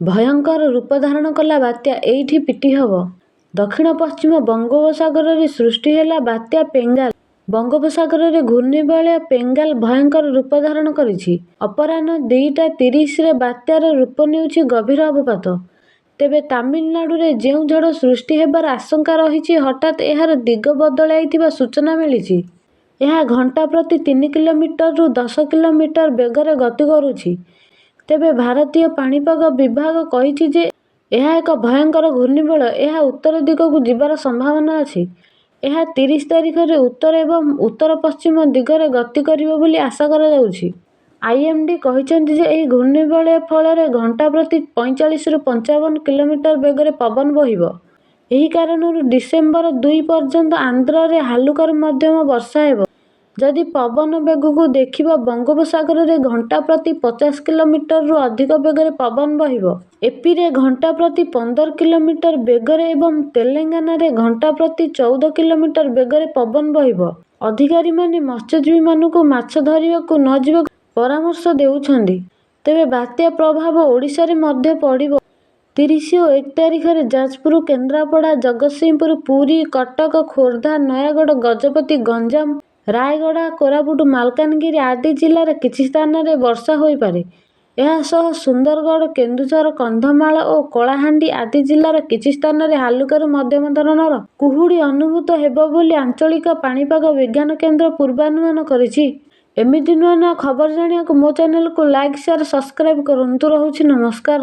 ଭୟଙ୍କର ରୂପ ଧାରଣ କଲା ବାତ୍ୟା ଏଇଠି ପିଟି ହେବ। ଦକ୍ଷିଣ ପଶ୍ଚିମ ବଙ୍ଗୋପସାଗରରେ ସୃଷ୍ଟି ହେଲା ବାତ୍ୟା ପେଙ୍ଗାଲ। ବଙ୍ଗୋପସାଗରରେ ଘୂର୍ଣ୍ଣିବଳୟ ପେଙ୍ଗାଲ ଭୟଙ୍କର ରୂପ ଧାରଣ କରିଛି। ଅପରାହ୍ନ 2:30ରେ ବାତ୍ୟାର ରୂପ ନେଉଛି ଗଭୀର ଅବପାତ। ତେବେ ତାମିଲନାଡୁରେ ଯେଉଁ ଝଡ଼ ସୃଷ୍ଟି ହେବାର ଆଶଙ୍କା ରହିଛି, ହଠାତ୍ ଏହାର ଦିଗ ବଦଳାଇଥିବା ସୂଚନା ମିଳିଛି। ଏହା ଘଣ୍ଟା ପ୍ରତି 3 କିଲୋମିଟରରୁ 10 କିଲୋମିଟର ବେଗରେ ଗତି କରୁଛି। ତେବେ ଭାରତୀୟ ପାଣିପାଗ ବିଭାଗ କହିଛି ଯେ ଏହା ଏକ ଭୟଙ୍କର ଘୂର୍ଣ୍ଣିବଳୟ। ଏହା ଉତ୍ତର ଦିଗକୁ ଯିବାର ସମ୍ଭାବନା ଅଛି। ଏହା 30 ତାରିଖରେ ଉତ୍ତର ଏବଂ ଉତ୍ତର ପଶ୍ଚିମ ଦିଗରେ ଗତି କରିବ ବୋଲି ଆଶା କରାଯାଉଛି। ଆଇଏମ୍ଡି କହିଛନ୍ତି ଯେ ଏହି ଘୂର୍ଣ୍ଣିବଳୟ ଫଳରେ ଘଣ୍ଟା ପ୍ରତି 45ରୁ 55 କିଲୋମିଟର ବେଗରେ ପବନ ବୋହିବ। ଏହି କାରଣରୁ ଡିସେମ୍ବର 2 ପର୍ଯ୍ୟନ୍ତ ଆନ୍ଧ୍ରରେ ହାଲୁକାରୁ ମଧ୍ୟମ ବର୍ଷା ହେବ। ଯଦି ପବନ ବେଗକୁ ଦେଖିବା, ବଙ୍ଗୋପସାଗରରେ ଘଣ୍ଟା ପ୍ରତି 50 କିଲୋମିଟରରୁ ଅଧିକ ବେଗରେ ପବନ ବହିବ। ଏପିରେ ଘଣ୍ଟା ପ୍ରତି 15 କିଲୋମିଟର ବେଗରେ ଏବଂ ତେଲେଙ୍ଗାନାରେ ଘଣ୍ଟା ପ୍ରତି 14 କିଲୋମିଟର ବେଗରେ ପବନ ବହିବ। ଅଧିକାରୀମାନେ ମତ୍ସ୍ୟଜୀବୀମାନଙ୍କୁ ମାଛ ଧରିବାକୁ ନ ଯିବାକୁ ପରାମର୍ଶ ଦେଉଛନ୍ତି। ତେବେ ବାତ୍ୟା ପ୍ରଭାବ ଓଡ଼ିଶାରେ ମଧ୍ୟ ପଡ଼ିବ। 30 ଓ 1 ତାରିଖରେ ଯାଜପୁର, କେନ୍ଦ୍ରାପଡ଼ା, ଜଗତସିଂହପୁର, ପୁରୀ, କଟକ, ଖୋର୍ଦ୍ଧା, ନୟାଗଡ଼, ଗଜପତି, ଗଞ୍ଜାମ, ରାୟଗଡ଼ା, କୋରାପୁଟ, ମାଲକାନଗିରି ଆଦି ଜିଲ୍ଲାର କିଛି ସ୍ଥାନରେ ବର୍ଷା ହୋଇପାରେ। ଏହାସହ ସୁନ୍ଦରଗଡ଼, କେନ୍ଦୁଝର, କନ୍ଧମାଳ ଓ କଳାହାଣ୍ଡି ଆଦି ଜିଲ୍ଲାର କିଛି ସ୍ଥାନରେ ହାଲୁକାରୁ ମଧ୍ୟମ ଧରଣର କୁହୁଡ଼ି ଅନୁଭୂତ ହେବ ବୋଲି ଆଞ୍ଚଳିକ ପାଣିପାଗ ବିଜ୍ଞାନ କେନ୍ଦ୍ର ପୂର୍ବାନୁମାନ କରିଛି। ଏମିତି ନୂଆ ନୂଆ ଖବର ଜାଣିବାକୁ ମୋ ଚ୍ୟାନେଲକୁ ଲାଇକ୍, ସେୟାର, ସବସ୍କ୍ରାଇବ କରନ୍ତୁ। ରହୁଛି, ନମସ୍କାର।